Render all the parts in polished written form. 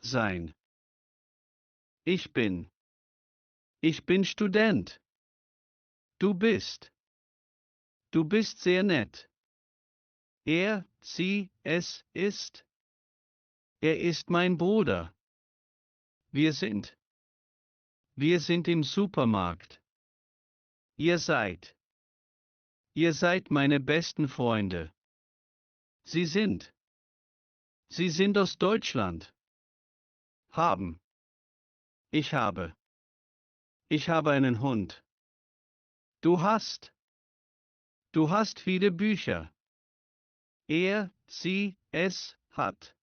Sein. Ich bin. Ich bin Student. Du bist. Du bist sehr nett. Er, sie, es ist. Er ist mein Bruder. Wir sind. Wir sind im Supermarkt. Ihr seid. Ihr seid meine besten Freunde. Sie sind. Sie sind aus Deutschland. Haben. Ich habe. Ich habe einen Hund. Du hast. Du hast viele Bücher. Er, sie, es hat.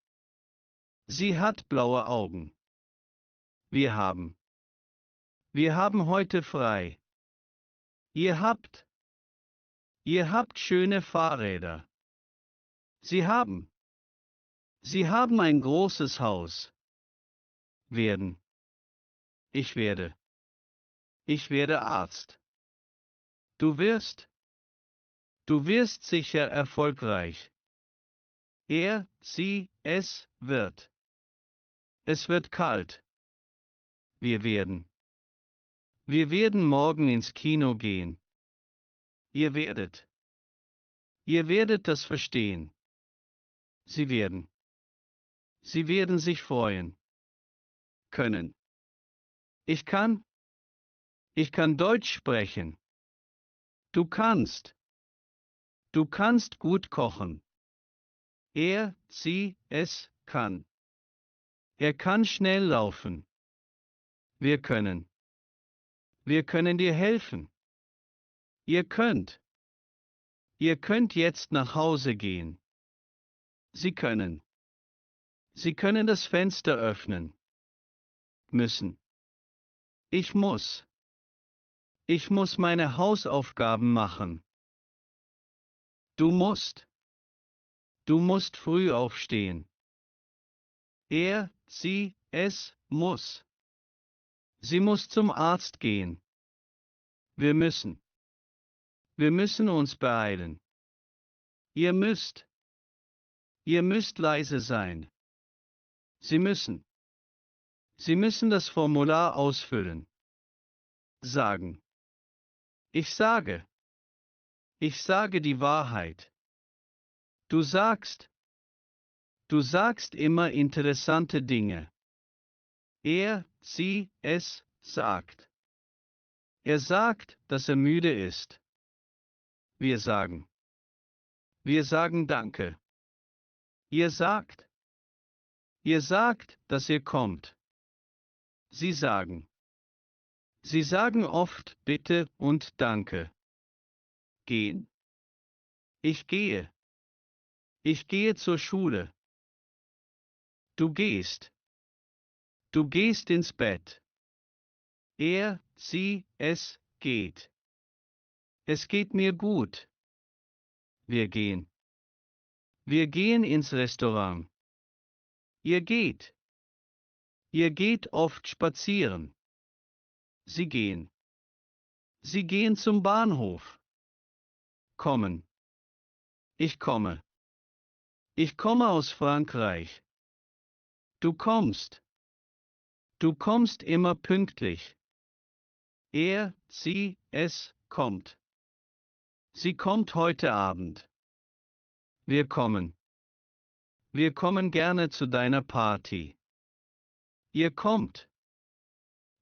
Sie hat blaue Augen. Wir haben. Wir haben heute frei. Ihr habt. Ihr habt schöne Fahrräder. Sie haben. Sie haben ein großes Haus. Werden. Ich werde. Ich werde Arzt. Du wirst. Du wirst sicher erfolgreich. Er, sie, es wird. Es wird kalt. Wir werden. Wir werden morgen ins Kino gehen. Ihr werdet. Ihr werdet das verstehen. Sie werden. Sie werden sich freuen. Können. Ich kann. Ich kann Deutsch sprechen. Du kannst. Du kannst gut kochen. Er, sie, es kann. Er kann schnell laufen. Wir können. Wir können dir helfen. Ihr könnt. Ihr könnt jetzt nach Hause gehen. Sie können. Sie können das Fenster öffnen. Müssen. Ich muss. Ich muss meine Hausaufgaben machen. Du musst. Du musst früh aufstehen. Er, sie, es muss. Sie muss zum Arzt gehen. Wir müssen. Wir müssen uns beeilen. Ihr müsst. Ihr müsst leise sein. Sie müssen. Sie müssen das Formular ausfüllen. Sagen. Ich sage. Ich sage die Wahrheit. Du sagst. Du sagst immer interessante Dinge. Er, sie, es sagt. Er sagt, dass er müde ist. Wir sagen. Wir sagen Danke. Ihr sagt. Ihr sagt, dass ihr kommt. Sie sagen. Sie sagen oft Bitte und Danke. Gehen. Ich gehe. Ich gehe zur Schule. Du gehst. Du gehst ins Bett. Er, sie, es geht. Es geht mir gut. Wir gehen. Wir gehen ins Restaurant. Ihr geht. Ihr geht oft spazieren. Sie gehen. Sie gehen zum Bahnhof. Kommen. Ich komme. Ich komme aus Frankreich. Du kommst. Du kommst immer pünktlich. Er, sie, es kommt. Sie kommt heute Abend. Wir kommen. Wir kommen gerne zu deiner Party. Ihr kommt.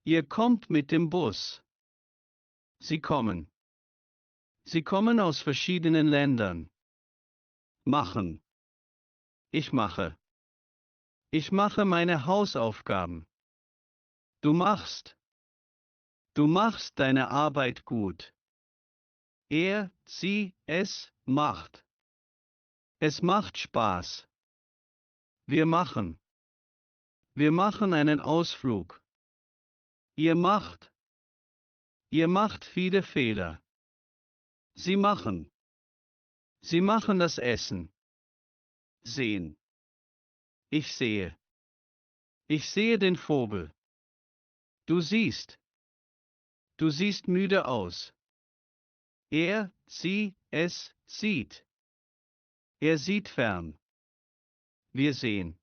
Ihr kommt mit dem Bus. Sie kommen. Sie kommen aus verschiedenen Ländern. Machen. Ich mache. Ich mache meine Hausaufgaben. Du machst. Du machst deine Arbeit gut. Er, sie, es macht. Es macht Spaß. Wir machen. Wir machen einen Ausflug. Ihr macht. Ihr macht viele Fehler. Sie machen. Sie machen das Essen. Sehen. Ich sehe. Ich sehe den Vogel. Du siehst. Du siehst müde aus. Er, sie, es sieht. Er sieht fern. Wir sehen.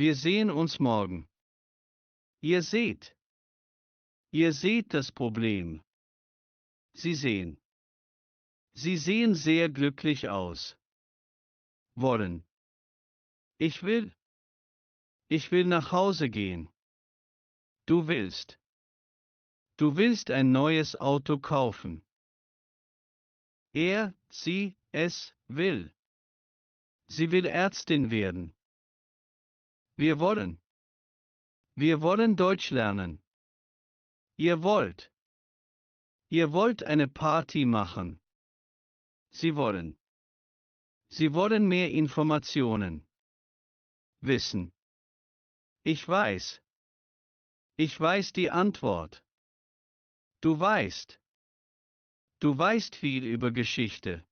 Wir sehen uns morgen. Ihr seht. Ihr seht das Problem. Sie sehen. Sie sehen sehr glücklich aus. Wollen. Ich will. Ich will nach Hause gehen. Du willst. Du willst ein neues Auto kaufen. Sie, es, will. Sie will Ärztin werden. Wir wollen. Wir wollen Deutsch lernen. Ihr wollt. Ihr wollt eine Party machen. Sie wollen. Sie wollen mehr Informationen. Wissen. Ich weiß. Ich weiß die Antwort. Du weißt. Du weißt viel über Geschichte.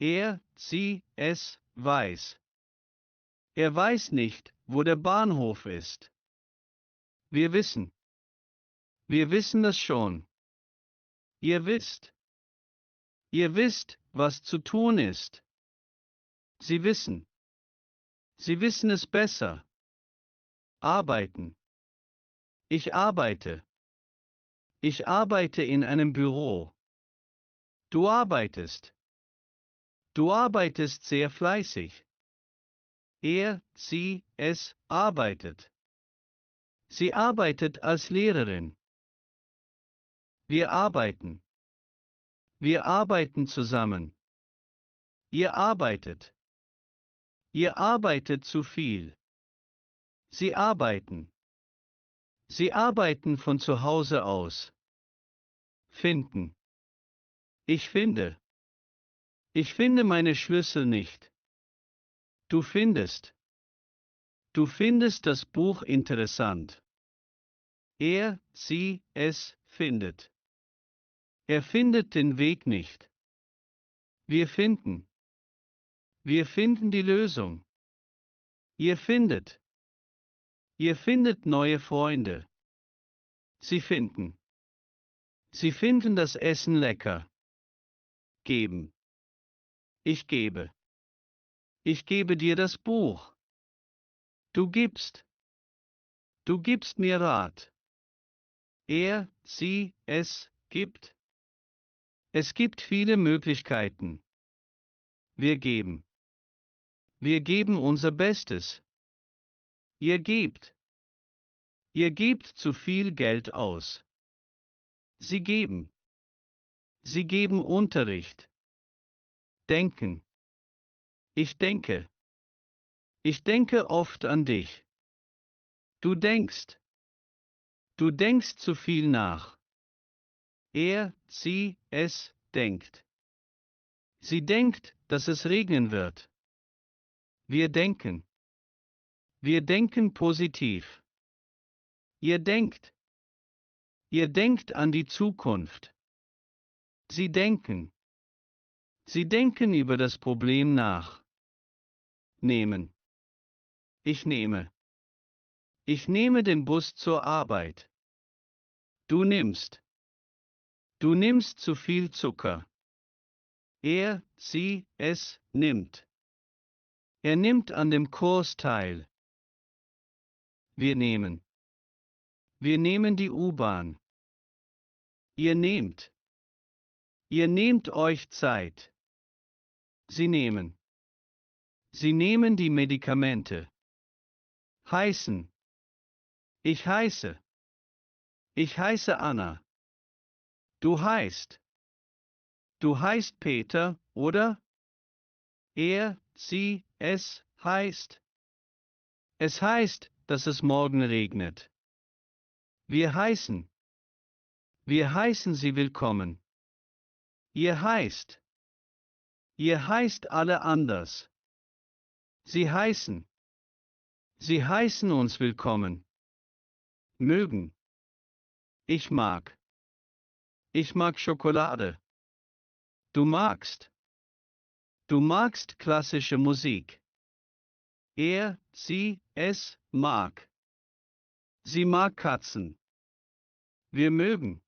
Sie, es, weiß. Er weiß nicht, wo der Bahnhof ist. Wir wissen. Wir wissen das schon. Ihr wisst. Ihr wisst, was zu tun ist. Sie wissen. Sie wissen es besser. Arbeiten. Ich arbeite. Ich arbeite in einem Büro. Du arbeitest. Du arbeitest sehr fleißig. Sie, es, arbeitet. Sie arbeitet als Lehrerin. Wir arbeiten. Wir arbeiten zusammen. Ihr arbeitet. Ihr arbeitet zu viel. Sie arbeiten. Sie arbeiten von zu Hause aus. Finden. Ich finde. Ich finde meine Schlüssel nicht. Du findest. Du findest das Buch interessant. Sie, es, findet. Er findet den Weg nicht. Wir finden. Wir finden die Lösung. Ihr findet. Ihr findet neue Freunde. Sie finden. Sie finden das Essen lecker. Geben. Ich gebe. Ich gebe dir das Buch. Du gibst. Du gibst mir Rat. Sie, es, gibt. Es gibt viele Möglichkeiten. Wir geben. Wir geben unser Bestes. Ihr gebt. Ihr gebt zu viel Geld aus. Sie geben. Sie geben Unterricht. Denken. Ich denke. Ich denke oft an dich. Du denkst. Du denkst zu viel nach. Sie, es, denkt. Sie denkt, dass es regnen wird. Wir denken. Wir denken positiv. Ihr denkt. Ihr denkt an die Zukunft. Sie denken. Sie denken über das Problem nach. Nehmen. Ich nehme. Ich nehme den Bus zur Arbeit. Du nimmst. Du nimmst zu viel Zucker. Sie, es, nimmt. Er nimmt an dem Kurs teil. Wir nehmen. Wir nehmen die U-Bahn. Ihr nehmt. Ihr nehmt euch Zeit. Sie nehmen. Sie nehmen die Medikamente. Heißen. Ich heiße. Ich heiße Anna. Du heißt. Du heißt Peter, oder? Sie, es, heißt. Es heißt, dass es morgen regnet. Wir heißen. Wir heißen Sie willkommen. Ihr heißt. Ihr heißt alle anders. Sie heißen. Sie heißen uns willkommen. Mögen. Ich mag. Ich mag Schokolade. Du magst. Du magst klassische Musik. Sie, es, mag. Sie mag Katzen. Wir mögen.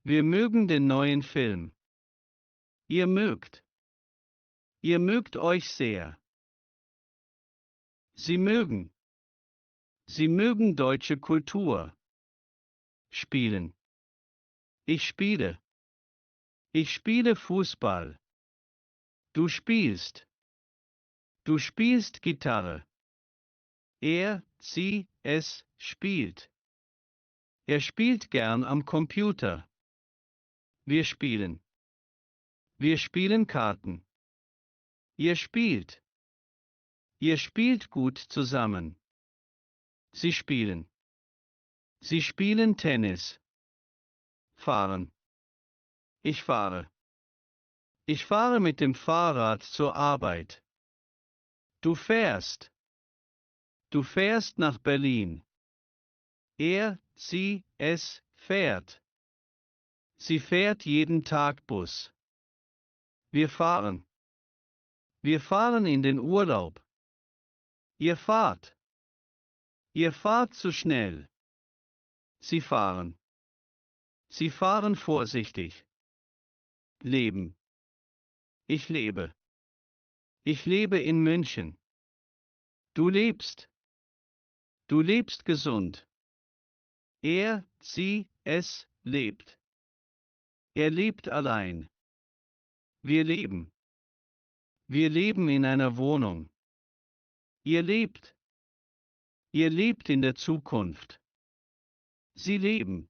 Wir mögen den neuen Film. Ihr mögt. Ihr mögt euch sehr. Sie mögen. Sie mögen deutsche Kultur. Spielen. Ich spiele. Ich spiele Fußball. Du spielst. Du spielst Gitarre. Sie, es, spielt. Er spielt gern am Computer. Wir spielen. Wir spielen Karten. Ihr spielt. Ihr spielt gut zusammen. Sie spielen. Sie spielen Tennis. Fahren. Ich fahre. Ich fahre mit dem Fahrrad zur Arbeit. Du fährst. Du fährst nach Berlin. Sie, es, fährt. Sie fährt jeden Tag Bus. Wir fahren. Wir fahren in den Urlaub. Ihr fahrt. Ihr fahrt zu schnell. Sie fahren. Sie fahren vorsichtig. Leben. Ich lebe. Ich lebe in München. Du lebst. Du lebst gesund. Sie, es, lebt. Er lebt allein. Wir leben. Wir leben in einer Wohnung. Ihr lebt. Ihr lebt in der Zukunft. Sie leben.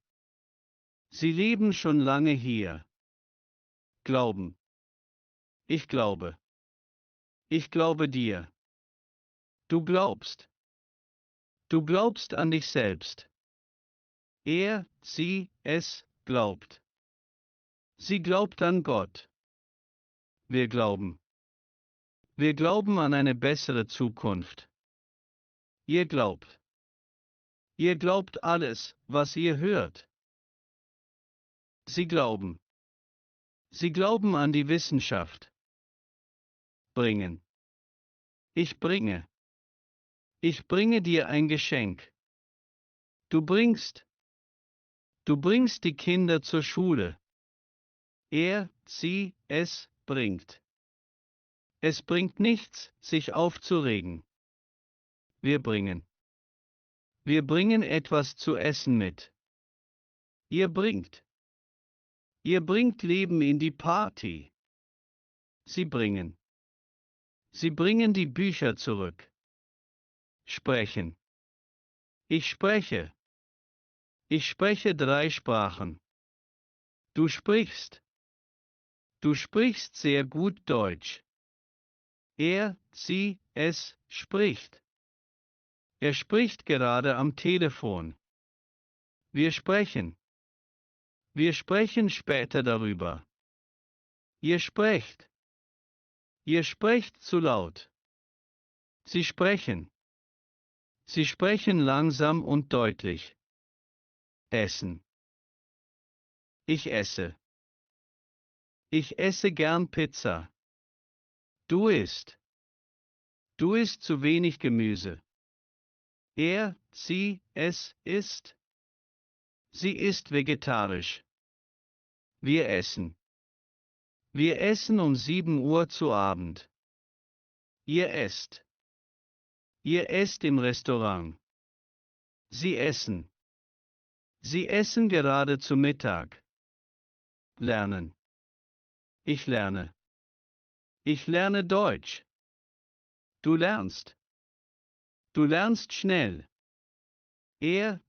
Sie leben schon lange hier. Glauben. Ich glaube. Ich glaube dir. Du glaubst. Du glaubst an dich selbst. Sie, es, glaubt. Sie glaubt an Gott. Wir glauben. Wir glauben an eine bessere Zukunft. Ihr glaubt. Ihr glaubt alles, was ihr hört. Sie glauben. Sie glauben an die Wissenschaft. Bringen. Ich bringe. Ich bringe dir ein Geschenk. Du bringst. Du bringst die Kinder zur Schule. Sie, es, bringt. Es bringt nichts, sich aufzuregen. Wir bringen. Wir bringen etwas zu essen mit. Ihr bringt. Ihr bringt Leben in die Party. Sie bringen. Sie bringen die Bücher zurück. Sprechen. Ich spreche. Ich spreche 3 Sprachen. Du sprichst. Du sprichst sehr gut Deutsch. Sie, es, spricht. Er spricht gerade am Telefon. Wir sprechen. Wir sprechen später darüber. Ihr sprecht. Ihr sprecht zu laut. Sie sprechen. Sie sprechen langsam und deutlich. Essen. Ich esse. Ich esse gern Pizza. Du isst. Du isst zu wenig Gemüse. Sie, es, isst. Sie ist vegetarisch. Wir essen. Wir essen um 7 Uhr zu Abend. Ihr esst. Ihr esst im Restaurant. Sie essen. Sie essen gerade zu Mittag. Lernen. Ich lerne. Ich lerne Deutsch. Du lernst. Du lernst schnell.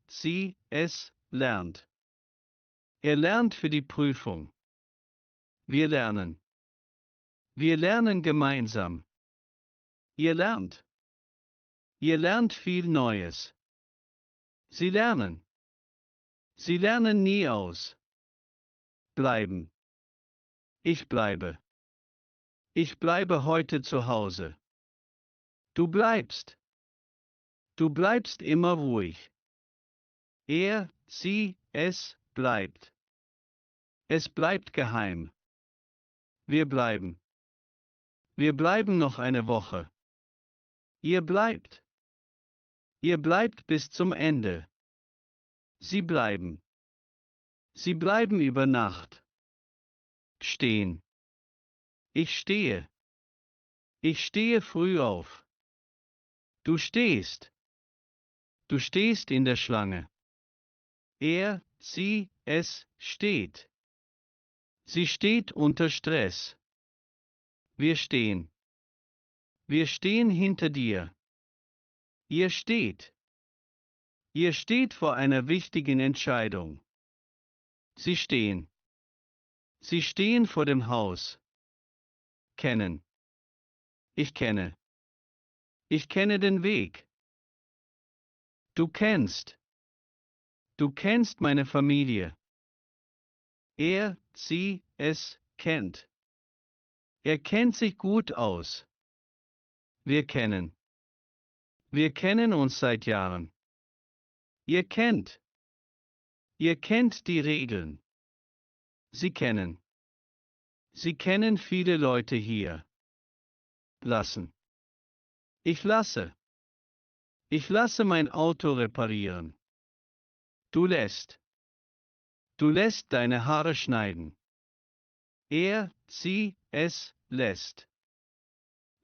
Sie, es, lernt. Er lernt für die Prüfung. Wir lernen. Wir lernen gemeinsam. Ihr lernt. Ihr lernt viel Neues. Sie lernen. Sie lernen nie aus. Bleiben. Ich bleibe. Ich bleibe heute zu Hause. Du bleibst. Du bleibst immer ruhig. Sie, es, bleibt. Es bleibt geheim. Wir bleiben. Wir bleiben noch eine Woche. Ihr bleibt. Ihr bleibt bis zum Ende. Sie bleiben. Sie bleiben über Nacht. Stehen. Ich stehe. Ich stehe früh auf. Du stehst. Du stehst in der Schlange. Er, sie, es steht. Sie steht unter Stress. Wir stehen. Wir stehen hinter dir. Ihr steht. Ihr steht vor einer wichtigen Entscheidung. Sie stehen. Sie stehen vor dem Haus. Kennen. Ich kenne. Ich kenne den Weg. Du kennst. Du kennst meine Familie. Er, sie, es kennt. Er kennt sich gut aus. Wir kennen. Wir kennen uns seit Jahren. Ihr kennt. Ihr kennt die Regeln. Sie kennen. Sie kennen viele Leute hier. Lassen. Ich lasse. Ich lasse mein Auto reparieren. Du lässt. Du lässt deine Haare schneiden. Er, sie, es lässt.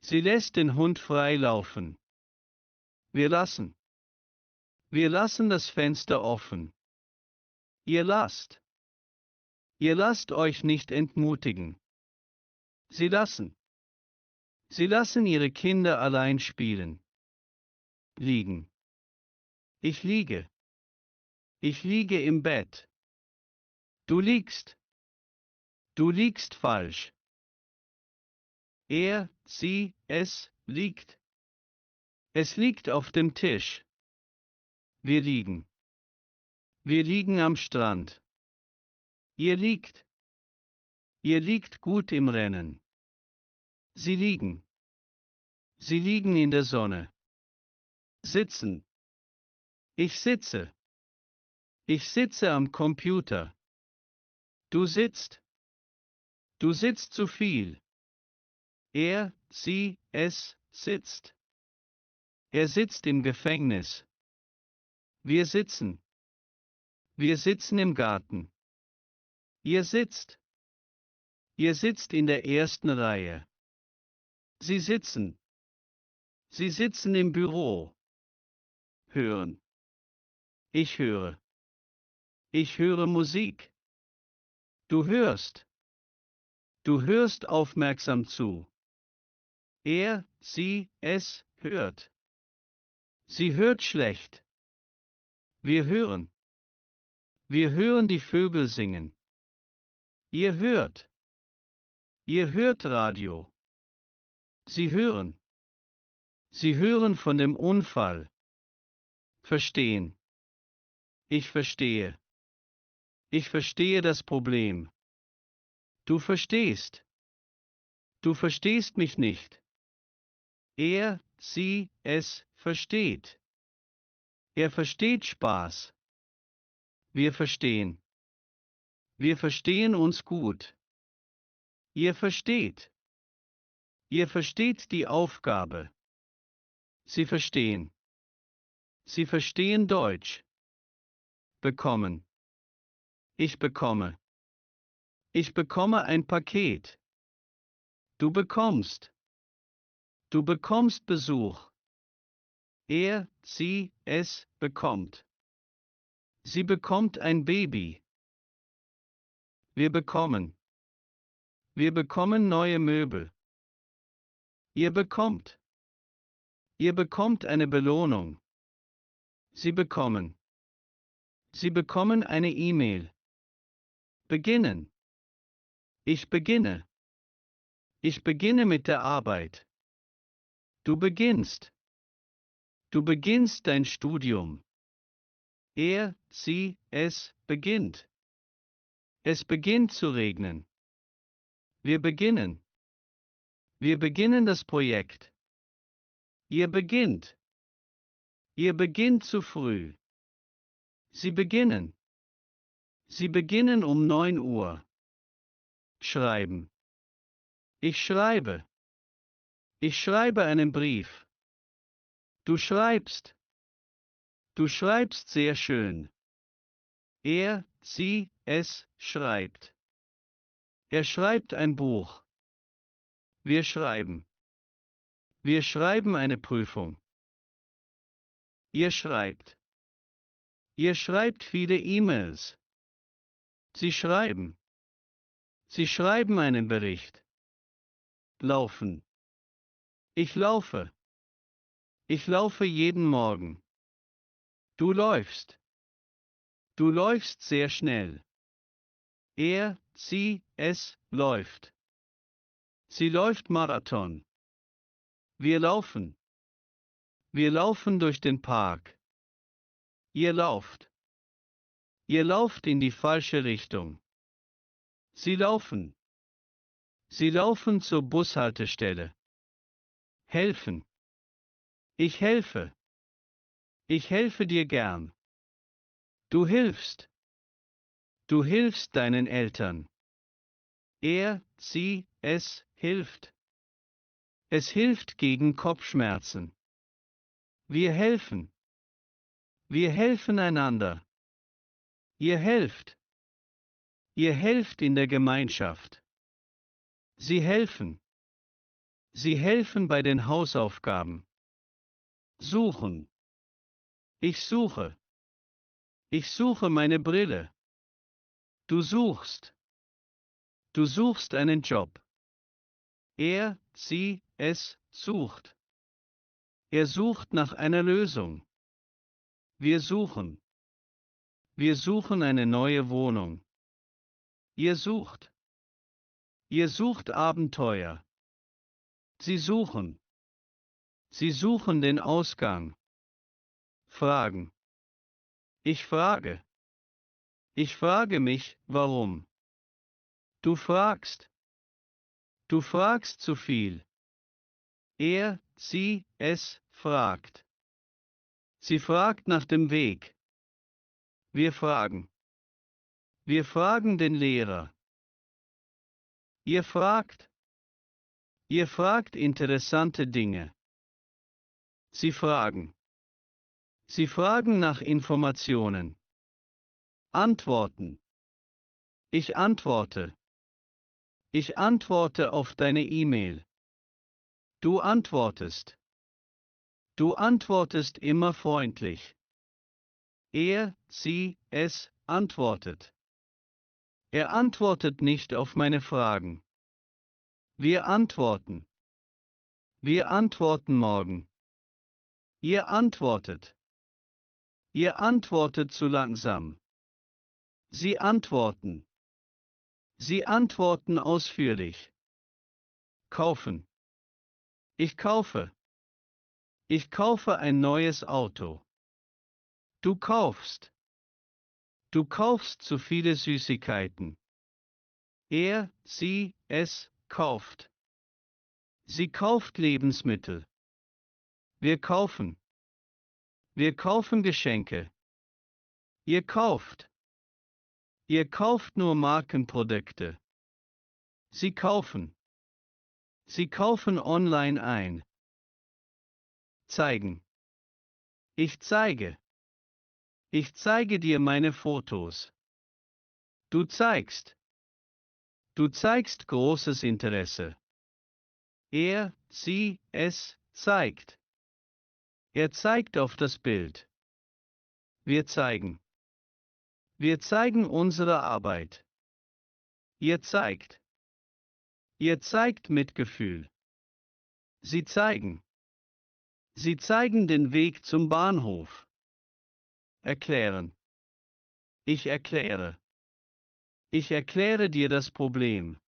Sie lässt den Hund frei laufen. Wir lassen. Wir lassen das Fenster offen. Ihr lasst. Ihr lasst euch nicht entmutigen. Sie lassen. Sie lassen ihre Kinder allein spielen. Liegen. Ich liege. Ich liege im Bett. Du liegst. Du liegst falsch. Er, sie, es liegt. Es liegt auf dem Tisch. Wir liegen. Wir liegen am Strand. Ihr liegt. Ihr liegt gut im Rennen. Sie liegen. Sie liegen in der Sonne. Sitzen. Ich sitze. Ich sitze am Computer. Du sitzt. Du sitzt zu viel. Er, sie, es sitzt. Er sitzt im Gefängnis. Wir sitzen. Wir sitzen im Garten. Ihr sitzt. Ihr sitzt in der ersten Reihe. Sie sitzen. Sie sitzen im Büro. Hören. Ich höre. Ich höre Musik. Du hörst. Du hörst aufmerksam zu. Er, sie, es hört. Sie hört schlecht. Wir hören. Wir hören die Vögel singen. Ihr hört. Ihr hört Radio. Sie hören. Sie hören von dem Unfall. Verstehen. Ich verstehe. Ich verstehe das Problem. Du verstehst. Du verstehst mich nicht. Er, sie, es versteht. Er versteht Spaß. Wir verstehen. Wir verstehen uns gut. Ihr versteht. Ihr versteht die Aufgabe. Sie verstehen. Sie verstehen Deutsch. Bekommen. Ich bekomme. Ich bekomme ein Paket. Du bekommst. Du bekommst Besuch. Er, sie, es bekommt. Sie bekommt ein Baby. Wir bekommen. Wir bekommen neue Möbel. Ihr bekommt. Ihr bekommt eine Belohnung. Sie bekommen. Sie bekommen eine E-Mail. Beginnen. Ich beginne. Ich beginne mit der Arbeit. Du beginnst. Du beginnst dein Studium. Er, sie, es beginnt. Es beginnt zu regnen. Wir beginnen. Wir beginnen das Projekt. Ihr beginnt. Ihr beginnt zu früh. Sie beginnen. Sie beginnen um 9 Uhr. Schreiben. Ich schreibe. Ich schreibe einen Brief. Du schreibst. Du schreibst sehr schön. Er, sie, es schreibt. Er schreibt ein Buch. Wir schreiben. Wir schreiben eine Prüfung. Ihr schreibt. Ihr schreibt viele E-Mails. Sie schreiben. Sie schreiben einen Bericht. Laufen. Ich laufe. Ich laufe jeden Morgen. Du läufst. Du läufst sehr schnell. Sie, es läuft. Sie läuft Marathon. Wir laufen. Wir laufen durch den Park. Ihr lauft. Ihr lauft in die falsche Richtung. Sie laufen. Sie laufen zur Bushaltestelle. Helfen. Ich helfe. Ich helfe dir gern. Du hilfst. Du hilfst deinen Eltern. Sie, es hilft. Es hilft gegen Kopfschmerzen. Wir helfen. Wir helfen einander. Ihr helft. Ihr helft in der Gemeinschaft. Sie helfen. Sie helfen bei den Hausaufgaben. Suchen. Ich suche. Ich suche meine Brille. Du suchst. Du suchst einen Job. Sie, es sucht. Er sucht nach einer Lösung. Wir suchen. Wir suchen eine neue Wohnung. Ihr sucht. Ihr sucht Abenteuer. Sie suchen. Sie suchen den Ausgang. Fragen. Ich frage. Ich frage mich, warum. Du fragst. Du fragst zu viel. Sie, es fragt. Sie fragt nach dem Weg. Wir fragen. Wir fragen den Lehrer. Ihr fragt. Ihr fragt interessante Dinge. Sie fragen. Sie fragen nach Informationen. Antworten. Ich antworte. Ich antworte auf deine E-Mail. Du antwortest. Du antwortest immer freundlich. Sie, es antwortet. Er antwortet nicht auf meine Fragen. Wir antworten. Wir antworten morgen. Ihr antwortet. Ihr antwortet zu langsam. Sie antworten. Sie antworten ausführlich. Kaufen. Ich kaufe. Ich kaufe ein neues Auto. Du kaufst. Du kaufst zu viele Süßigkeiten. Sie, es kauft. Sie kauft Lebensmittel. Wir kaufen. Wir kaufen Geschenke. Ihr kauft. Ihr kauft nur Markenprodukte. Sie kaufen. Sie kaufen online ein. Zeigen. Ich zeige. Ich zeige dir meine Fotos. Du zeigst. Du zeigst großes Interesse. Sie, es zeigt. Er zeigt auf das Bild. Wir zeigen. Wir zeigen unsere Arbeit. Ihr zeigt. Ihr zeigt Mitgefühl. Sie zeigen. Sie zeigen den Weg zum Bahnhof. Erklären. Ich erkläre. Ich erkläre dir das Problem.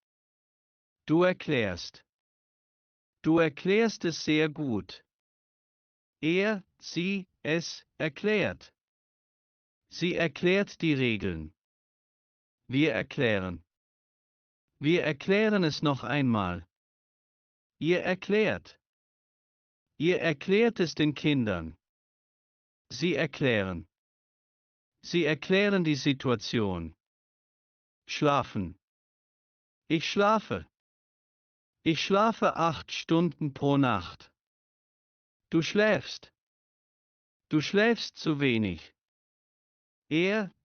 Du erklärst. Du erklärst es sehr gut. Sie, es erklärt. Sie erklärt die Regeln. Wir erklären. Wir erklären es noch einmal. Ihr erklärt. Ihr erklärt es den Kindern. Sie erklären. Sie erklären die Situation. Schlafen. Ich schlafe. Ich schlafe 8 Stunden pro Nacht. Du schläfst. Du schläfst zu wenig.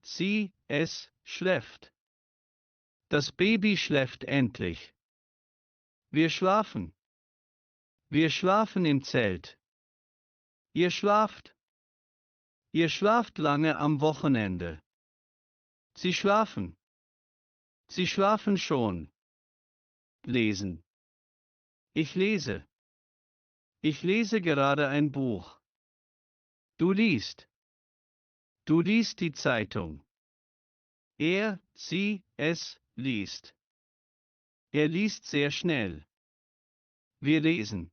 Sie, es schläft. Das Baby schläft endlich. Wir schlafen. Wir schlafen im Zelt. Ihr schlaft. Ihr schlaft lange am Wochenende. Sie schlafen. Sie schlafen schon. Lesen. Ich lese. Ich lese gerade ein Buch. Du liest. Du liest die Zeitung. Sie, es liest. Er liest sehr schnell. Wir lesen.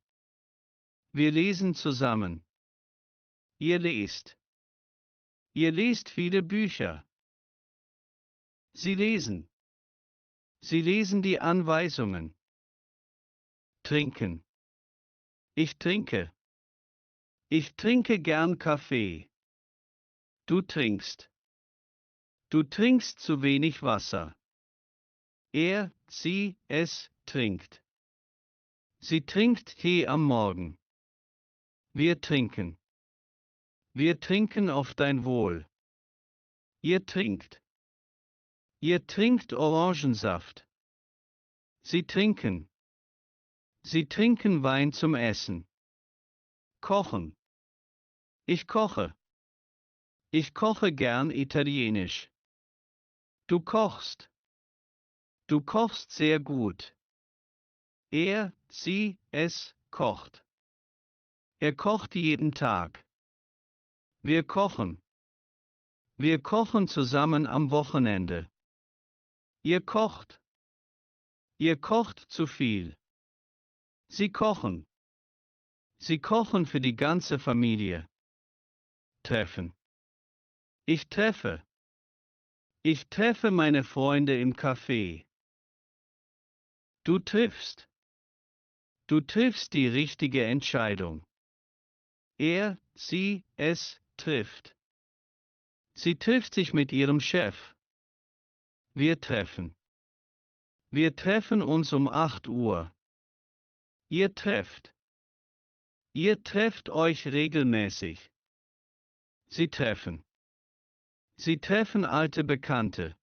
Wir lesen zusammen. Ihr lest. Ihr lest viele Bücher. Sie lesen. Sie lesen die Anweisungen. Trinken. Ich trinke. Ich trinke gern Kaffee. Du trinkst. Du trinkst zu wenig Wasser. Sie, es trinkt. Sie trinkt Tee am Morgen. Wir trinken. Wir trinken auf dein Wohl. Ihr trinkt. Ihr trinkt Orangensaft. Sie trinken. Sie trinken Wein zum Essen. Kochen. Ich koche. Ich koche gern italienisch. Du kochst. Du kochst sehr gut. Sie, es kocht. Er kocht jeden Tag. Wir kochen. Wir kochen zusammen am Wochenende. Ihr kocht. Ihr kocht zu viel. Sie kochen. Sie kochen für die ganze Familie. Treffen. Ich treffe. Ich treffe meine Freunde im Café. Du triffst. Du triffst die richtige Entscheidung. Sie, es trifft. Sie trifft sich mit ihrem Chef. Wir treffen. Wir treffen uns um 8 Uhr. Ihr trefft. Ihr trefft euch regelmäßig. Sie treffen. Sie treffen alte Bekannte.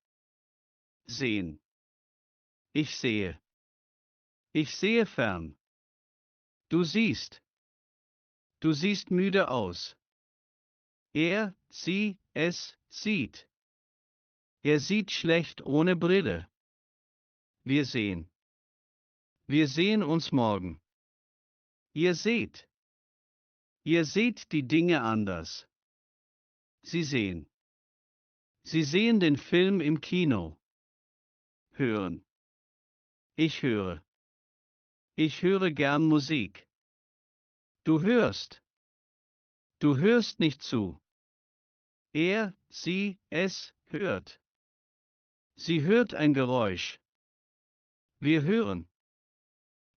Sehen. Ich sehe. Ich sehe fern. Du siehst. Du siehst müde aus. Sie, es sieht. Er sieht schlecht ohne Brille. Wir sehen. Wir sehen uns morgen. Ihr seht. Ihr seht die Dinge anders. Sie sehen. Sie sehen den Film im Kino. Hören. Ich höre. Ich höre gern Musik. Du hörst. Du hörst nicht zu. Sie, es hört. Sie hört ein Geräusch. Wir hören.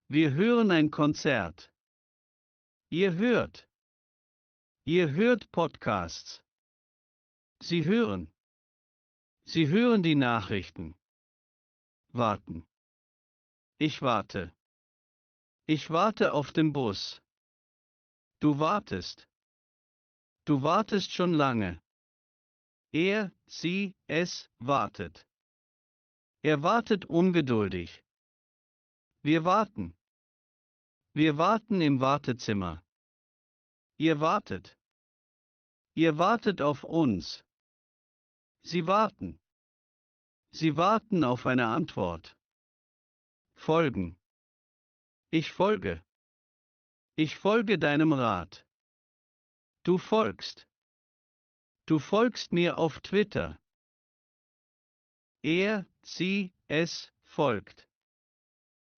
Wir hören ein Konzert. Ihr hört. Ihr hört Podcasts. Sie hören. Sie hören die Nachrichten. Warten. Ich warte. Ich warte auf den Bus. Du wartest. Du wartest schon lange. Sie, es wartet. Er wartet ungeduldig. Wir warten. Wir warten im Wartezimmer. Ihr wartet. Ihr wartet auf uns. Sie warten. Sie warten auf eine Antwort. Folgen. Ich folge. Ich folge deinem Rat. Du folgst. Du folgst mir auf Twitter. Sie, es folgt.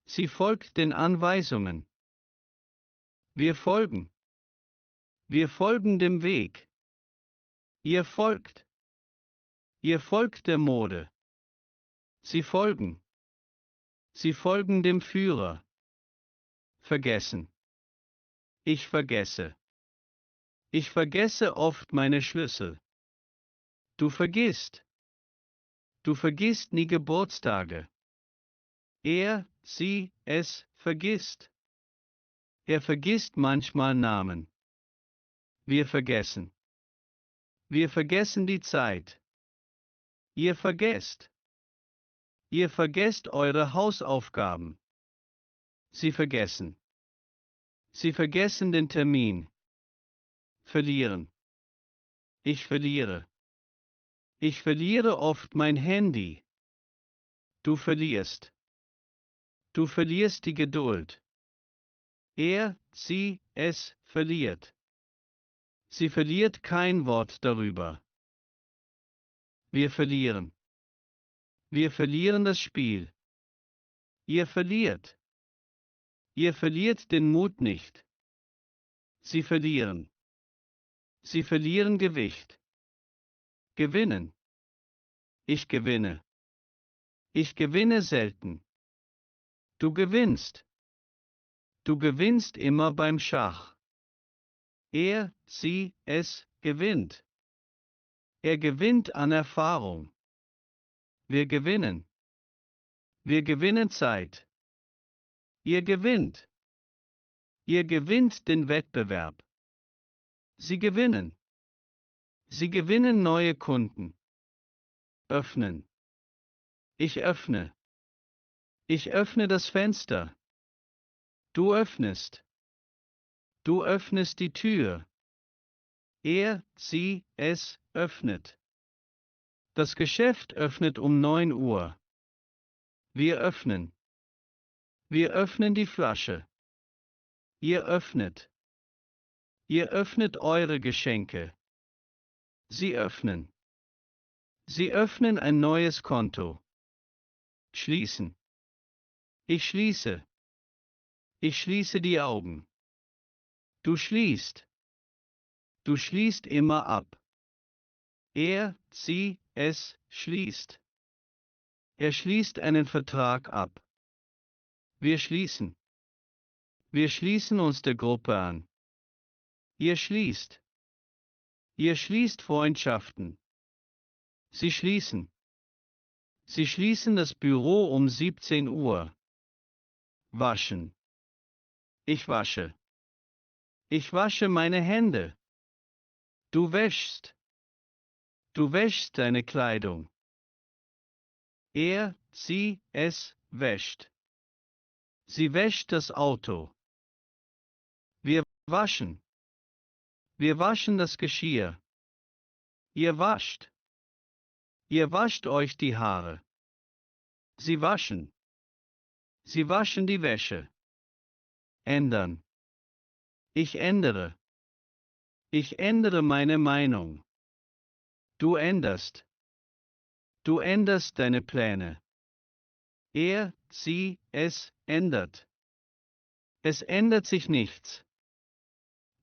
Sie folgt den Anweisungen. Wir folgen. Wir folgen dem Weg. Ihr folgt. Ihr folgt der Mode. Sie folgen. Sie folgen dem Führer. Vergessen. Ich vergesse. Ich vergesse oft meine Schlüssel. Du vergisst. Du vergisst nie Geburtstage. Sie, es vergisst. Er vergisst manchmal Namen. Wir vergessen. Wir vergessen die Zeit. Ihr vergesst. Ihr vergesst eure Hausaufgaben. Sie vergessen. Sie vergessen den Termin. Verlieren. Ich verliere. Ich verliere oft mein Handy. Du verlierst. Du verlierst die Geduld. Sie, es verliert. Sie verliert kein Wort darüber. Wir verlieren. Wir verlieren das Spiel. Ihr verliert. Ihr verliert den Mut nicht. Sie verlieren. Sie verlieren Gewicht. Gewinnen. Ich gewinne. Ich gewinne selten. Du gewinnst. Du gewinnst immer beim Schach. Sie, es gewinnt. Er gewinnt an Erfahrung. Wir gewinnen. Wir gewinnen Zeit. Ihr gewinnt. Ihr gewinnt den Wettbewerb. Sie gewinnen. Sie gewinnen neue Kunden. Öffnen. Ich öffne. Ich öffne das Fenster. Du öffnest. Du öffnest die Tür. Sie, es öffnet. Das Geschäft öffnet um 9 Uhr. Wir öffnen. Wir öffnen die Flasche. Ihr öffnet. Ihr öffnet eure Geschenke. Sie öffnen. Sie öffnen ein neues Konto. Schließen. Ich schließe. Ich schließe die Augen. Du schließt. Du schließt immer ab. Sie, es schließt. Er schließt einen Vertrag ab. Wir schließen. Wir schließen uns der Gruppe an. Ihr schließt. Ihr schließt Freundschaften. Sie schließen. Sie schließen das Büro um 17 Uhr. Waschen. Ich wasche. Ich wasche meine Hände. Du wäschst. Du wäschst deine Kleidung. Sie, es wäscht. Sie wäscht das Auto. Wir waschen. Wir waschen das Geschirr. Ihr wascht. Ihr wascht euch die Haare. Sie waschen. Sie waschen die Wäsche. Ändern. Ich ändere. Ich ändere meine Meinung. Du änderst. Du änderst deine Pläne. Sie, es ändert. Es ändert sich nichts.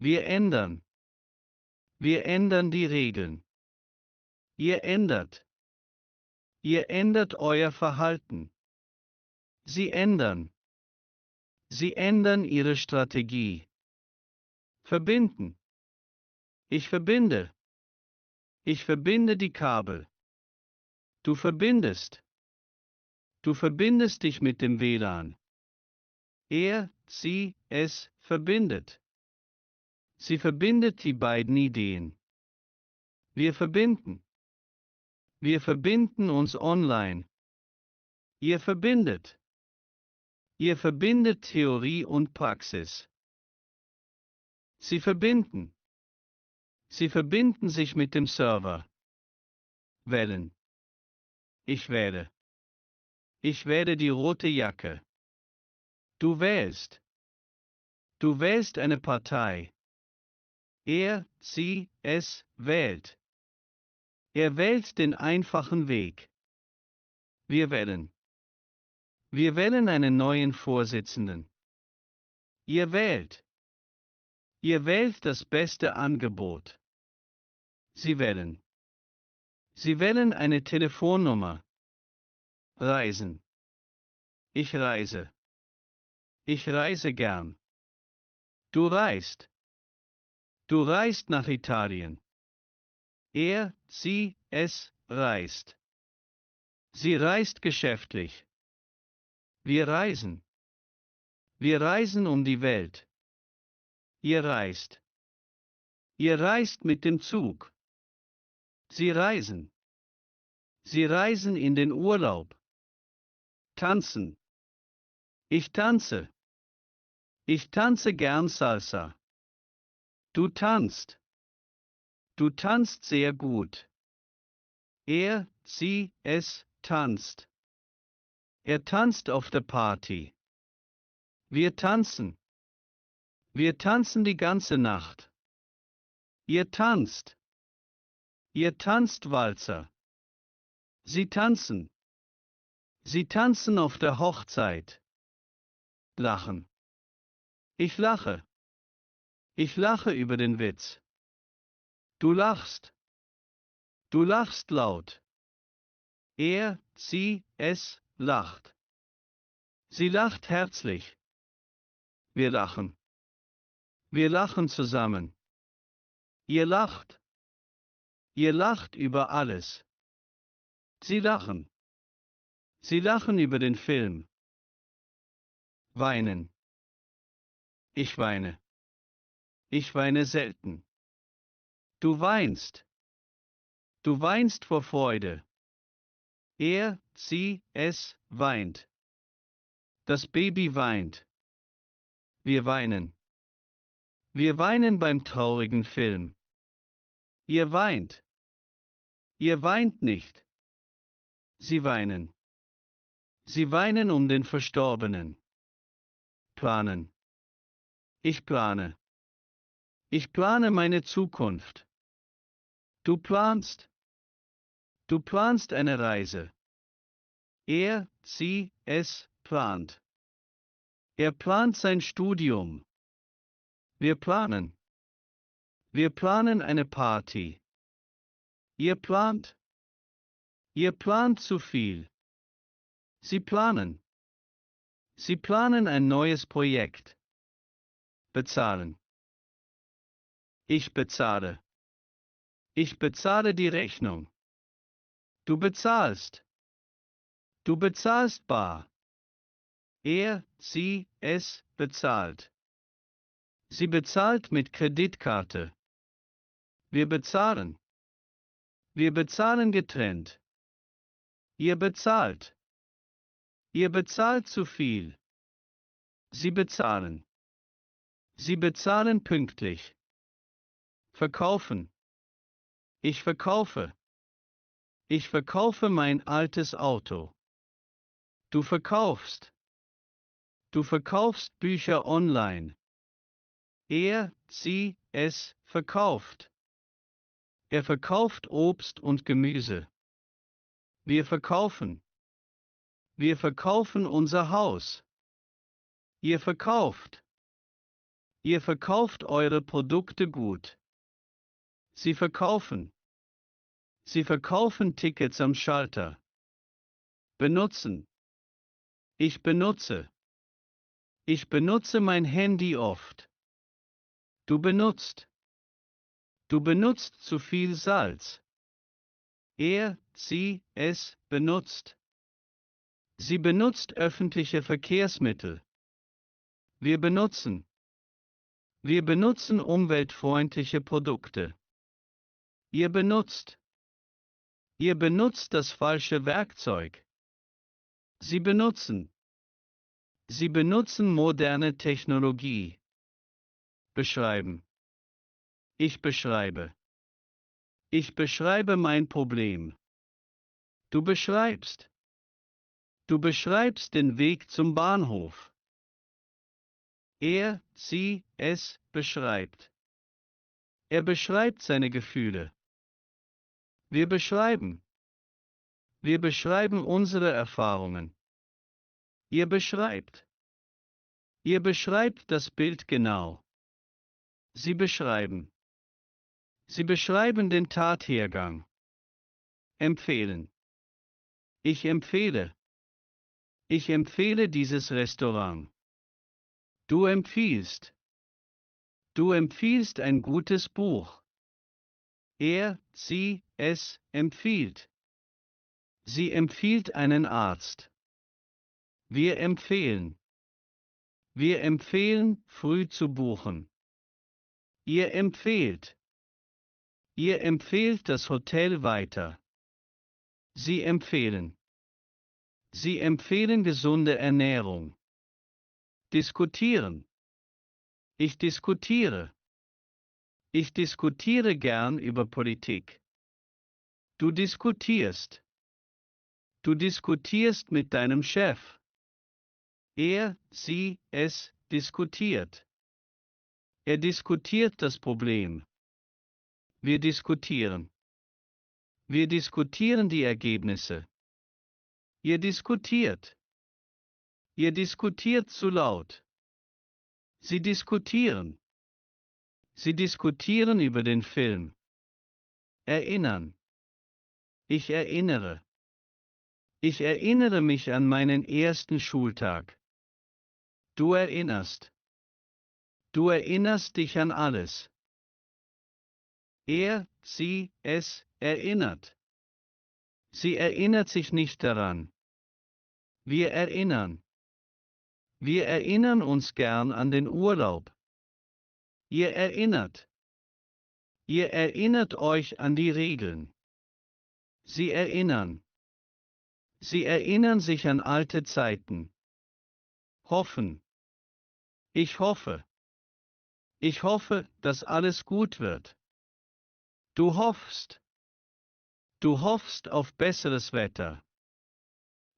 Wir ändern. Wir ändern die Regeln. Ihr ändert. Ihr ändert euer Verhalten. Sie ändern. Sie ändern ihre Strategie. Verbinden. Ich verbinde. Ich verbinde die Kabel. Du verbindest. Du verbindest dich mit dem WLAN. Sie, es verbindet. Sie verbindet die beiden Ideen. Wir verbinden. Wir verbinden uns online. Ihr verbindet. Ihr verbindet Theorie und Praxis. Sie verbinden. Sie verbinden sich mit dem Server. Wählen. Ich wähle. Ich wähle die rote Jacke. Du wählst. Du wählst eine Partei. Sie, es wählt. Er wählt den einfachen Weg. Wir wählen. Wir wählen einen neuen Vorsitzenden. Ihr wählt. Ihr wählt das beste Angebot. Sie wählen. Sie wählen eine Telefonnummer. Reisen. Ich reise. Ich reise gern. Du reist. Du reist nach Italien. Sie, es reist. Sie reist geschäftlich. Wir reisen. Wir reisen um die Welt. Ihr reist. Ihr reist mit dem Zug. Sie reisen. Sie reisen in den Urlaub. Tanzen. Ich tanze. Ich tanze gern Salsa. Du tanzt. Du tanzt sehr gut. Er, sie, es tanzt. Er tanzt auf der Party. Wir tanzen. Wir tanzen die ganze Nacht. Ihr tanzt. Ihr tanzt Walzer. Sie tanzen. Sie tanzen auf der Hochzeit. Lachen. Ich lache. Ich lache über den Witz. Du lachst. Du lachst laut. Er, sie, es lacht. Sie lacht herzlich. Wir lachen. Wir lachen zusammen. Ihr lacht. Ihr lacht über alles. Sie lachen. Sie lachen über den Film. Weinen. Ich weine. Ich weine selten. Du weinst. Du weinst vor Freude. Er, sie, es weint. Das Baby weint. Wir weinen. Wir weinen beim traurigen Film. Ihr weint. Ihr weint nicht. Sie weinen. Sie weinen um den Verstorbenen. Planen. Ich plane. Ich plane meine Zukunft. Du planst. Du planst eine Reise. Er, sie, es plant. Er plant sein Studium. Wir planen. Wir planen eine Party. Ihr plant. Ihr plant zu viel. Sie planen. Sie planen ein neues Projekt. Bezahlen. Ich bezahle. Ich bezahle die Rechnung. Du bezahlst. Du bezahlst bar. Er, sie, es bezahlt. Sie bezahlt mit Kreditkarte. Wir bezahlen. Wir bezahlen getrennt. Ihr bezahlt. Ihr bezahlt zu viel. Sie bezahlen. Sie bezahlen pünktlich. Verkaufen. Ich verkaufe. Ich verkaufe mein altes Auto. Du verkaufst. Du verkaufst Bücher online. Er, sie, es verkauft. Er verkauft Obst und Gemüse. Wir verkaufen. Wir verkaufen unser Haus. Ihr verkauft. Ihr verkauft eure Produkte gut. Sie verkaufen. Sie verkaufen Tickets am Schalter. Benutzen. Ich benutze. Ich benutze mein Handy oft. Du benutzt. Du benutzt zu viel Salz. Er, sie, es benutzt. Sie benutzt öffentliche Verkehrsmittel. Wir benutzen. Wir benutzen umweltfreundliche Produkte. Ihr benutzt. Ihr benutzt das falsche Werkzeug. Sie benutzen. Sie benutzen moderne Technologie. Beschreiben. Ich beschreibe. Ich beschreibe mein Problem. Du beschreibst. Du beschreibst den Weg zum Bahnhof. Er, sie, es beschreibt. Er beschreibt seine Gefühle. Wir beschreiben. Wir beschreiben unsere Erfahrungen. Ihr beschreibt. Ihr beschreibt das Bild genau. Sie beschreiben. Sie beschreiben den Tathergang. Empfehlen. Ich empfehle. Ich empfehle dieses Restaurant. Du empfiehlst. Du empfiehlst ein gutes Buch. Er, sie, es empfiehlt. Sie empfiehlt einen Arzt. Wir empfehlen. Wir empfehlen, früh zu buchen. Ihr empfehlt. Ihr empfehlt das Hotel weiter. Sie empfehlen. Sie empfehlen gesunde Ernährung. Diskutieren. Ich diskutiere. Ich diskutiere gern über Politik. Du diskutierst. Du diskutierst mit deinem Chef. Er, sie, es diskutiert. Er diskutiert das Problem. Wir diskutieren. Wir diskutieren die Ergebnisse. Ihr diskutiert. Ihr diskutiert zu laut. Sie diskutieren. Sie diskutieren über den Film. Erinnern. Ich erinnere. Ich erinnere mich an meinen ersten Schultag. Du erinnerst. Du erinnerst dich an alles. Er, sie, es erinnert. Sie erinnert sich nicht daran. Wir erinnern. Wir erinnern uns gern an den Urlaub. Ihr erinnert. Ihr erinnert euch an die Regeln. Sie erinnern. Sie erinnern sich an alte Zeiten. Hoffen. Ich hoffe. Ich hoffe, dass alles gut wird. Du hoffst. Du hoffst auf besseres Wetter.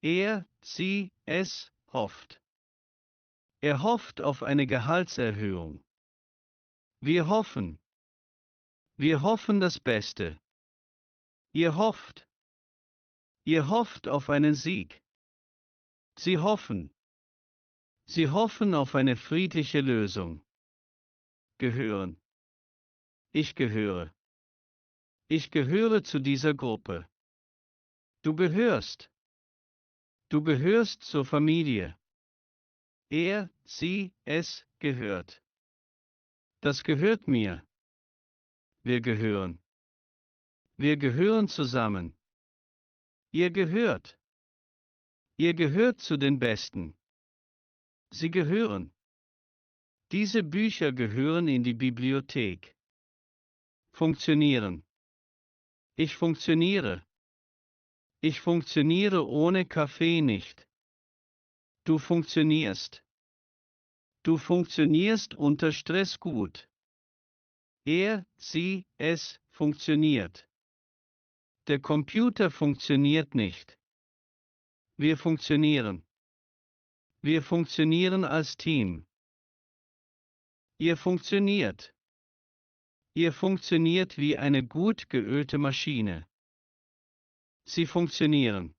Er, sie, es hofft. Er hofft auf eine Gehaltserhöhung. Wir hoffen. Wir hoffen das Beste. Ihr hofft. Ihr hofft auf einen Sieg. Sie hoffen. Sie hoffen auf eine friedliche Lösung. Gehören. Ich gehöre. Ich gehöre zu dieser Gruppe. Du gehörst. Du gehörst zur Familie. Er, sie, es gehört. Das gehört mir. Wir gehören. Wir gehören zusammen. Ihr gehört. Ihr gehört zu den Besten. Sie gehören. Diese Bücher gehören in die Bibliothek. Funktionieren. Ich funktioniere. Ich funktioniere ohne Kaffee nicht. Du funktionierst. Du funktionierst unter Stress gut. Er, sie, es funktioniert. Der Computer funktioniert nicht. Wir funktionieren. Wir funktionieren als Team. Ihr funktioniert. Ihr funktioniert wie eine gut geölte Maschine. Sie funktionieren.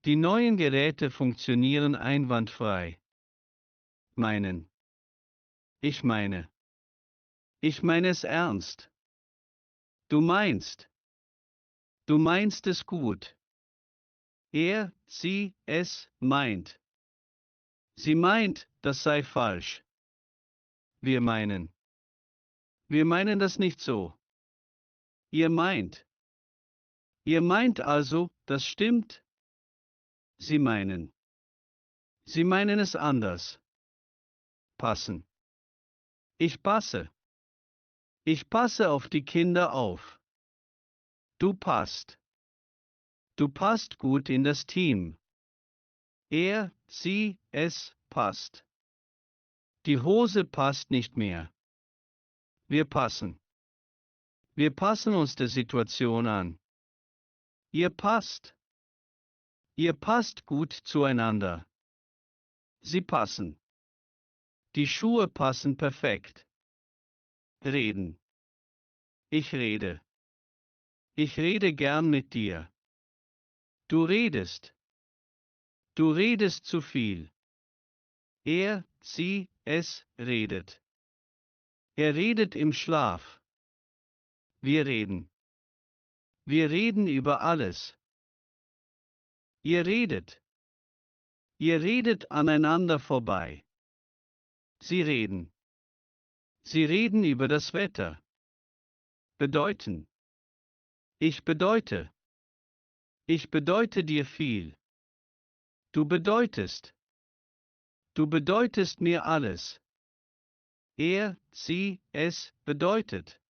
Die neuen Geräte funktionieren einwandfrei. Meinen. Ich meine. Ich meine es ernst. Du meinst. Du meinst es gut. Er, sie, es meint. Sie meint, das sei falsch. Wir meinen. Wir meinen das nicht so. Ihr meint. Ihr meint also, das stimmt? Sie meinen. Sie meinen es anders. Passen. Ich passe. Ich passe auf die Kinder auf. Du passt. Du passt gut in das Team. Er, sie, es passt. Die Hose passt nicht mehr. Wir passen. Wir passen uns der Situation an. Ihr passt. Ihr passt gut zueinander. Sie passen. Die Schuhe passen perfekt. Reden. Ich rede. Ich rede gern mit dir. Du redest. Du redest zu viel. Er, sie, es redet. Er redet im Schlaf. Wir reden. Wir reden über alles. Ihr redet. Ihr redet aneinander vorbei. Sie reden. Sie reden über das Wetter. Bedeuten. Ich bedeute. Ich bedeute dir viel. Du bedeutest. Du bedeutest mir alles. Er, sie, es bedeutet.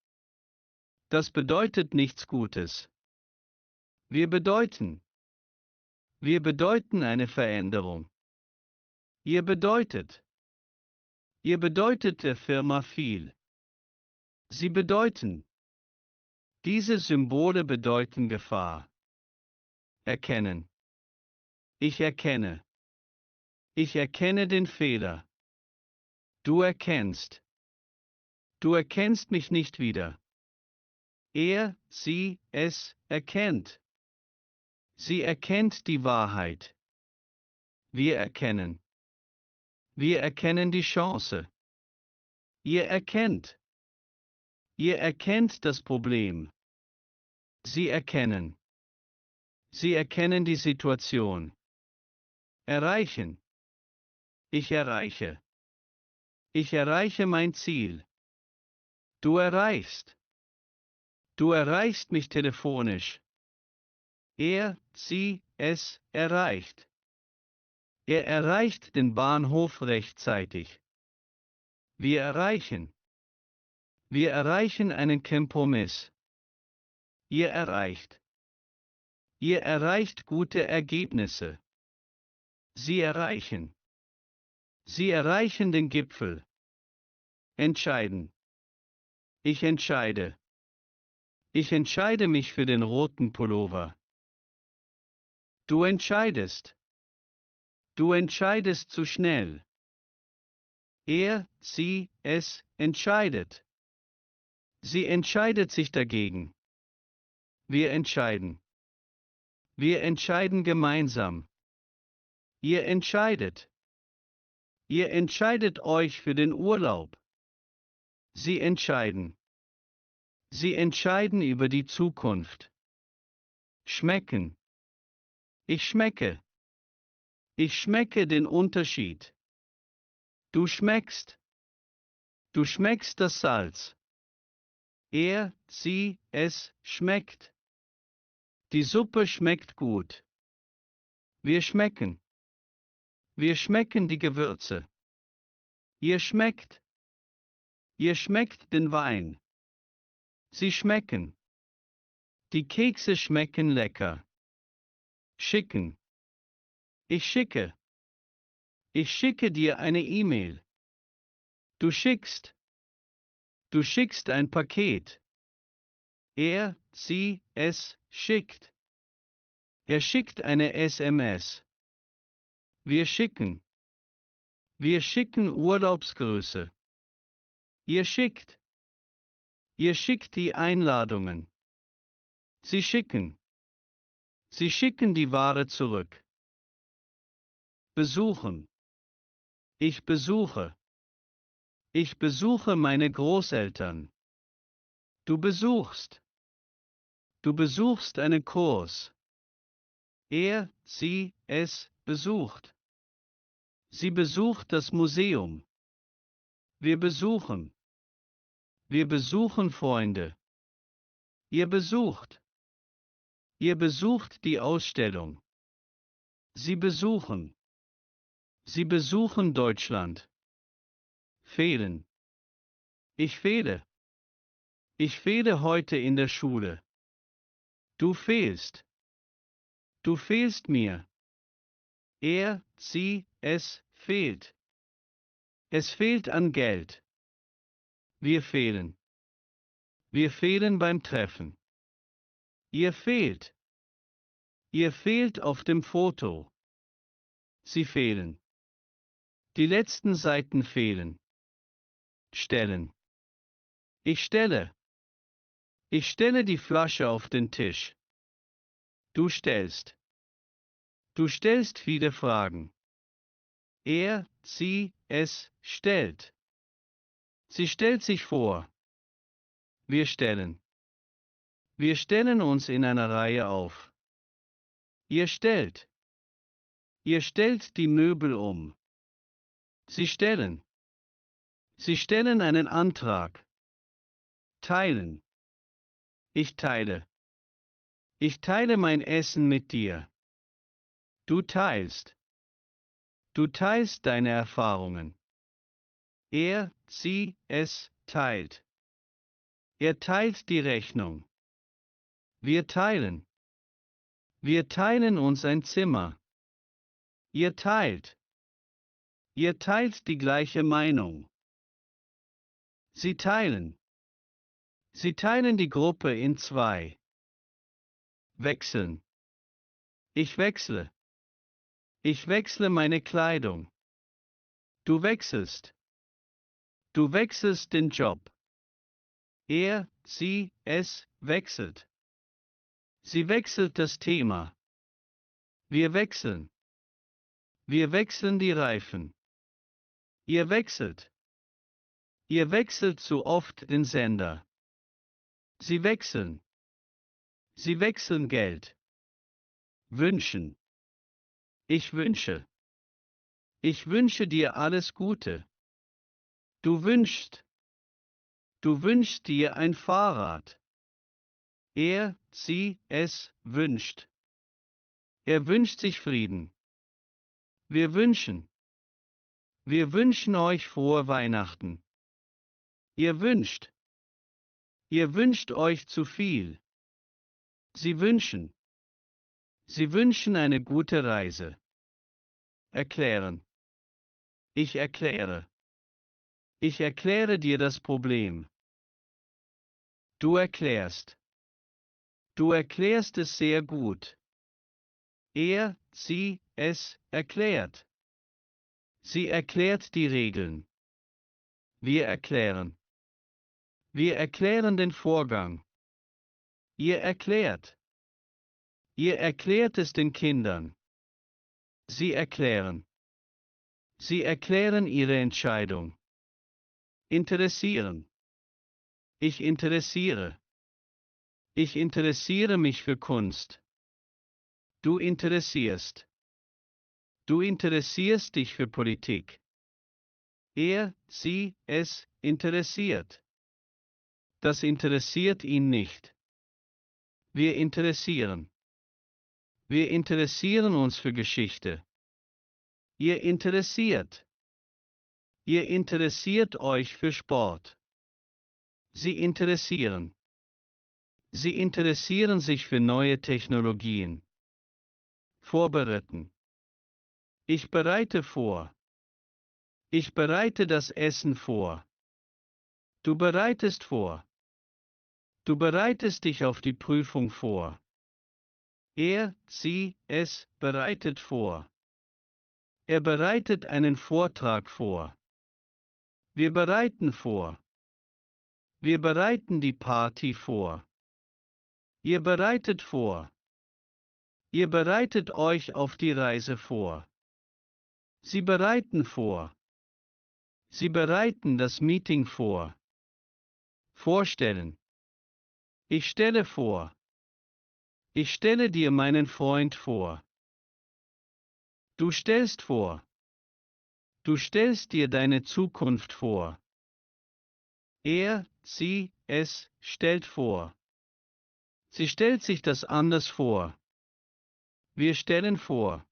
Das bedeutet nichts Gutes. Wir bedeuten. Wir bedeuten eine Veränderung. Ihr bedeutet. Ihr bedeutet der Firma viel. Sie bedeuten. Diese Symbole bedeuten Gefahr. Erkennen. Ich erkenne. Ich erkenne den Fehler. Du erkennst. Du erkennst mich nicht wieder. Er, sie, es erkennt. Sie erkennt die Wahrheit. Wir erkennen. Wir erkennen die Chance. Ihr erkennt. Ihr erkennt das Problem. Sie erkennen. Sie erkennen die Situation. Erreichen. Ich erreiche. Ich erreiche mein Ziel. Du erreichst. Du erreichst mich telefonisch. Er, sie, es erreicht. Er erreicht den Bahnhof rechtzeitig. Wir erreichen. Wir erreichen einen Kompromiss. Ihr erreicht. Ihr erreicht gute Ergebnisse. Sie erreichen. Sie erreichen den Gipfel. Entscheiden. Ich entscheide. Ich entscheide mich für den roten Pullover. Du entscheidest. Du entscheidest zu schnell. Er, sie, es entscheidet. Sie entscheidet sich dagegen. Wir entscheiden. Wir entscheiden gemeinsam. Ihr entscheidet. Ihr entscheidet euch für den Urlaub. Sie entscheiden. Sie entscheiden über die Zukunft. Schmecken. Ich schmecke. Ich schmecke den Unterschied. Du schmeckst. Du schmeckst das Salz. Er, sie, es schmeckt. Die Suppe schmeckt gut. Wir schmecken. Wir schmecken die Gewürze. Ihr schmeckt. Ihr schmeckt den Wein. Sie schmecken. Die Kekse schmecken lecker. Schicken. Ich schicke. Ich schicke dir eine E-Mail. Du schickst. Du schickst ein Paket. Er, sie, es schickt. Er schickt eine SMS. Wir schicken. Wir schicken Urlaubsgrüße. Ihr schickt. Ihr schickt die Einladungen. Sie schicken. Sie schicken die Ware zurück. Besuchen. Ich besuche. Ich besuche meine Großeltern. Du besuchst. Du besuchst einen Kurs. Er, sie, es besucht. Sie besucht das Museum. Wir besuchen. Wir besuchen Freunde. Ihr besucht. Ihr besucht die Ausstellung. Sie besuchen. Sie besuchen Deutschland. Fehlen. Ich fehle. Ich fehle heute in der Schule. Du fehlst. Du fehlst mir. Er, sie, es fehlt. Es fehlt an Geld. Wir fehlen. Wir fehlen beim Treffen. Ihr fehlt. Ihr fehlt auf dem Foto. Sie fehlen. Die letzten Seiten fehlen. Stellen. Ich stelle. Ich stelle die Flasche auf den Tisch. Du stellst. Du stellst viele Fragen. Er, sie, es stellt. Sie stellt sich vor. Wir stellen. Wir stellen uns in einer Reihe auf. Ihr stellt. Ihr stellt die Möbel um. Sie stellen. Sie stellen einen Antrag. Teilen. Ich teile. Ich teile mein Essen mit dir. Du teilst. Du teilst deine Erfahrungen. Er, sie, es teilt. Er teilt die Rechnung. Wir teilen. Wir teilen uns ein Zimmer. Ihr teilt. Ihr teilt die gleiche Meinung. Sie teilen. Sie teilen die Gruppe in zwei. Wechseln. Ich wechsle. Ich wechsle meine Kleidung. Du wechselst. Du wechselst den Job. Er, sie, es wechselt. Sie wechselt das Thema. Wir wechseln. Wir wechseln die Reifen. Ihr wechselt. Ihr wechselt zu oft den Sender. Sie wechseln. Sie wechseln Geld. Wünschen. Ich wünsche. Ich wünsche dir alles Gute. Du wünschst. Du wünschst dir ein Fahrrad. Er, sie, es wünscht. Er wünscht sich Frieden. Wir wünschen. Wir wünschen euch frohe Weihnachten. Ihr wünscht. Ihr wünscht euch zu viel. Sie wünschen. Sie wünschen eine gute Reise. Erklären. Ich erkläre. Ich erkläre dir das Problem. Du erklärst. Du erklärst es sehr gut. Er, sie, es erklärt. Sie erklärt die Regeln. Wir erklären. Wir erklären den Vorgang. Ihr erklärt. Ihr erklärt es den Kindern. Sie erklären. Sie erklären ihre Entscheidung. Interessieren. Ich interessiere. Ich interessiere mich für Kunst. Du interessierst. Du interessierst dich für Politik. Er, sie, es interessiert. Das interessiert ihn nicht. Wir interessieren. Wir interessieren uns für Geschichte. Ihr interessiert. Ihr interessiert euch für Sport. Sie interessieren. Sie interessieren sich für neue Technologien. Vorbereiten. Ich bereite vor. Ich bereite das Essen vor. Du bereitest vor. Du bereitest dich auf die Prüfung vor. Er, sie, es bereitet vor. Er bereitet einen Vortrag vor. Wir bereiten vor. Wir bereiten die Party vor. Ihr bereitet vor. Ihr bereitet euch auf die Reise vor. Sie bereiten vor. Sie bereiten das Meeting vor. Vorstellen. Ich stelle vor. Ich stelle dir meinen Freund vor. Du stellst vor. Du stellst dir deine Zukunft vor. Er, sie, es stellt vor. Sie stellt sich das anders vor. Wir stellen vor.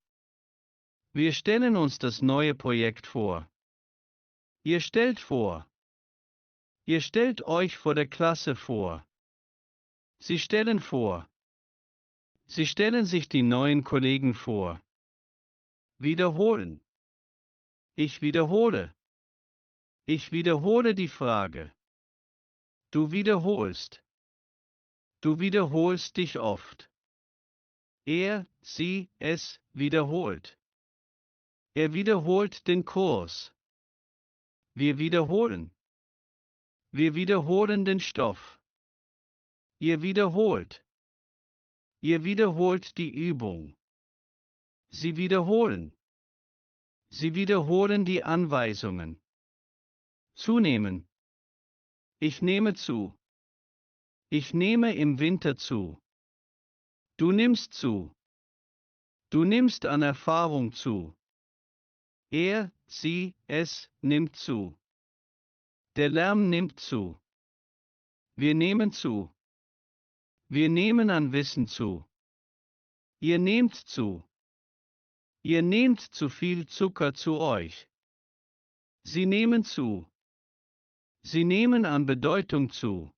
Wir stellen uns das neue Projekt vor. Ihr stellt vor. Ihr stellt euch vor der Klasse vor. Sie stellen vor. Sie stellen sich die neuen Kollegen vor. Wiederholen. Ich wiederhole. Ich wiederhole die Frage. Du wiederholst. Du wiederholst dich oft. Er, sie, es wiederholt. Er wiederholt den Kurs. Wir wiederholen. Wir wiederholen den Stoff. Ihr wiederholt. Ihr wiederholt die Übung. Sie wiederholen. Sie wiederholen die Anweisungen. Zunehmen. Ich nehme zu. Ich nehme im Winter zu. Du nimmst zu. Du nimmst an Erfahrung zu. Er, sie, es nimmt zu. Der Lärm nimmt zu. Wir nehmen zu. Wir nehmen an Wissen zu. Ihr nehmt zu. Ihr nehmt zu viel Zucker zu euch. Sie nehmen zu. Sie nehmen an Bedeutung zu.